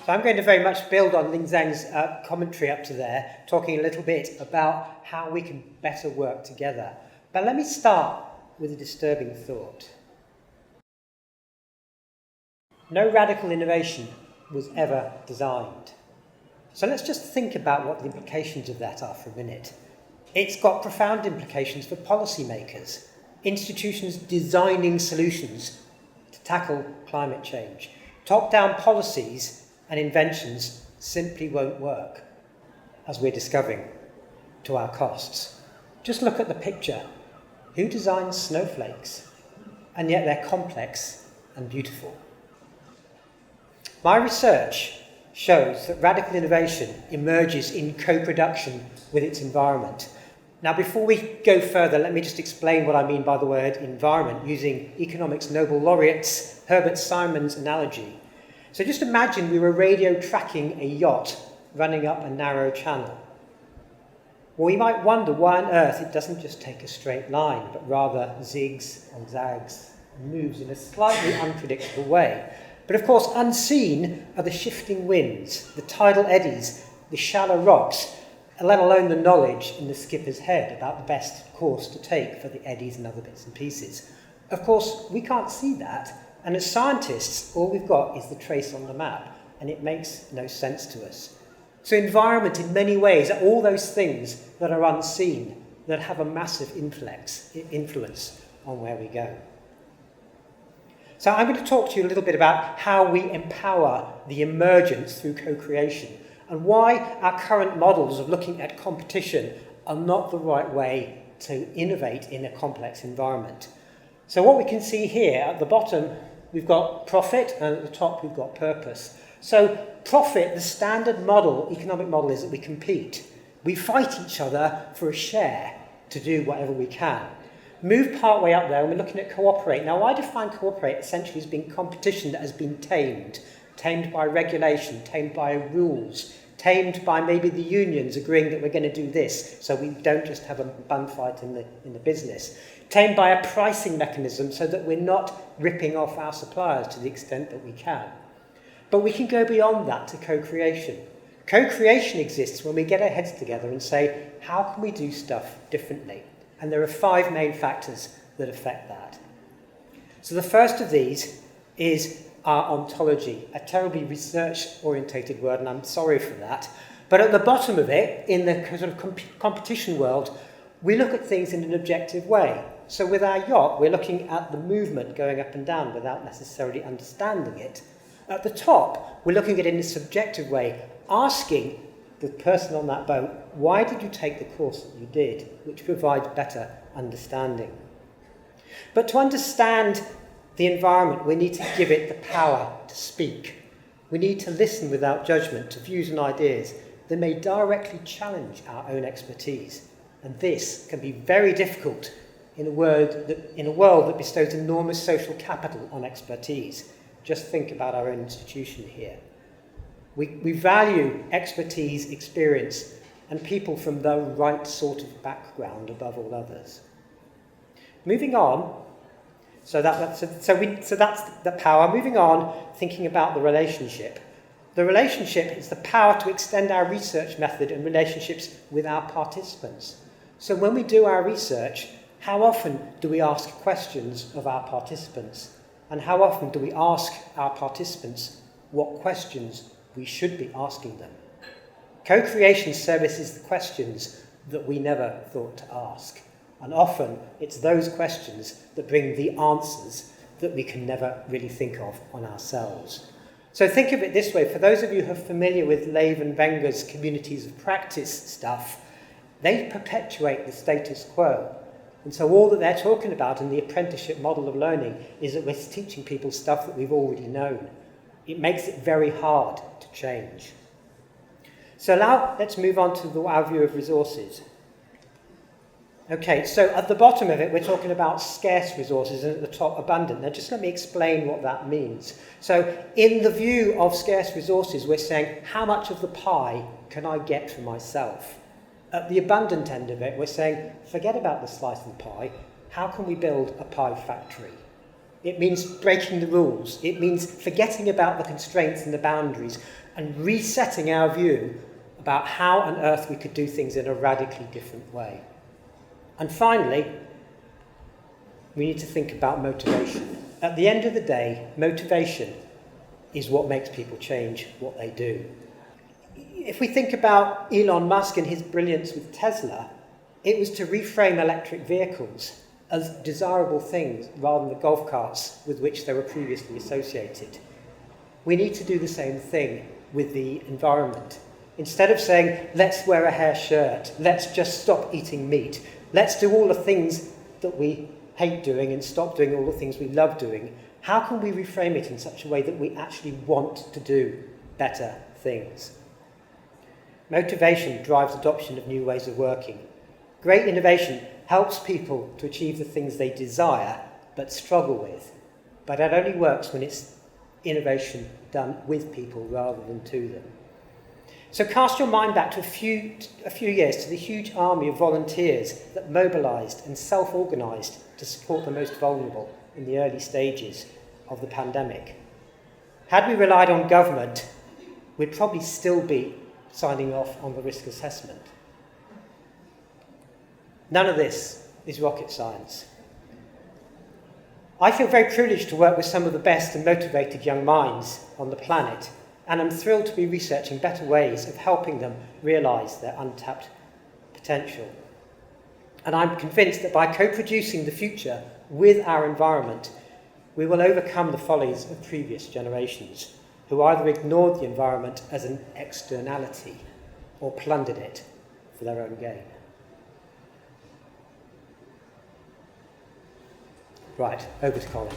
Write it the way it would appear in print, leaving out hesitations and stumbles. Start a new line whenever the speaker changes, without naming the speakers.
So I'm going to very much build on Ling Zhang's commentary up to there, talking a little bit about how we can better work together. But let me start with a disturbing thought. No radical innovation was ever designed. So let's just think about what the implications of that are for a minute. It's got profound implications for policymakers, institutions designing solutions to tackle climate change. Top-down policies and inventions simply won't work, as we're discovering, to our costs. Just look at the picture. Who designs snowflakes? And yet they're complex and beautiful. My research shows that radical innovation emerges in co-production with its environment. Now, before we go further, let me just explain what I mean by the word environment, using economics Nobel laureates Herbert Simon's analogy. So just imagine we were radio tracking a yacht running up a narrow channel. Well, you might wonder why on earth it doesn't just take a straight line, but rather zigs and zags and moves in a slightly unpredictable way. But of course, unseen are the shifting winds, the tidal eddies, the shallow rocks, let alone the knowledge in the skipper's head about the best course to take for the eddies and other bits and pieces. Of course, we can't see that. And as scientists, all we've got is the trace on the map, and it makes no sense to us. So environment, in many ways, are all those things that are unseen, that have a massive influence on where we go. So I'm going to talk to you a little bit about how we empower the emergence through co-creation, and why our current models of looking at competition are not the right way to innovate in a complex environment. So what we can see here, at the bottom, we've got profit, and at the top we've got purpose. So profit, the standard model, economic model, is that we compete. We fight each other for a share to do whatever we can. Move part way up there, and we're looking at cooperate. Now, I define cooperate essentially as being competition that has been tamed by regulation, tamed by rules, tamed by maybe the unions agreeing that we're going to do this, so we don't just have a bun fight in the business. Tamed by a pricing mechanism so that we're not ripping off our suppliers to the extent that we can. But we can go beyond that to co-creation. Co-creation exists when we get our heads together and say, how can we do stuff differently? And there are 5 main factors that affect that. So the first of these is our ontology, a terribly research-orientated word, and I'm sorry for that. But at the bottom of it, in the sort of competition world, we look at things in an objective way. So with our yacht, we're looking at the movement going up and down without necessarily understanding it. At the top, we're looking at it in a subjective way, asking the person on that boat, why did you take the course that you did, which provides better understanding. But to understand the environment, we need to give it the power to speak. We need to listen without judgment to views and ideas that may directly challenge our own expertise. And this can be very difficult in a world that bestows enormous social capital on expertise. Just think about our own institution here. We value expertise, experience, and people from the right sort of background above all others. Moving on, so that's the power. Moving on, thinking about the relationship. The relationship is the power to extend our research method and relationships with our participants. So when we do our research, how often do we ask questions of our participants? And how often do we ask our participants what questions we should be asking them? Co-creation services the questions that we never thought to ask. And often it's those questions that bring the answers that we can never really think of on ourselves. So think of it this way. For those of you who are familiar with Lev and Wenger's communities of practice stuff, they perpetuate the status quo. And so all that they're talking about in the apprenticeship model of learning is that we're teaching people stuff that we've already known. It makes it very hard to change. So now let's move on to our view of resources. Okay, so at the bottom of it, we're talking about scarce resources, and at the top, abundant. Now, just let me explain what that means. So in the view of scarce resources, we're saying, how much of the pie can I get for myself? At the abundant end of it, we're saying, forget about the slice of the pie. How can we build a pie factory? It means breaking the rules. It means forgetting about the constraints and the boundaries, and resetting our view about how on earth we could do things in a radically different way. And finally, we need to think about motivation. At the end of the day, motivation is what makes people change what they do. If we think about Elon Musk and his brilliance with Tesla, it was to reframe electric vehicles as desirable things rather than the golf carts with which they were previously associated. We need to do the same thing with the environment. Instead of saying, let's wear a hair shirt, let's just stop eating meat, let's do all the things that we hate doing and stop doing all the things we love doing, how can we reframe it in such a way that we actually want to do better things? Motivation drives adoption of new ways of working. Great innovation helps people to achieve the things they desire but struggle with. But that only works when it's innovation done with people rather than to them. So cast your mind back to a few years to the huge army of volunteers that mobilised and self-organised to support the most vulnerable in the early stages of the pandemic. Had we relied on government, we'd probably still be signing off on the risk assessment. None of this is rocket science. I feel very privileged to work with some of the best and motivated young minds on the planet, and I'm thrilled to be researching better ways of helping them realise their untapped potential. And I'm convinced that by co-producing the future with our environment, we will overcome the follies of previous generations, who either ignored the environment as an externality or plundered it for their own gain. Right, over to Colin.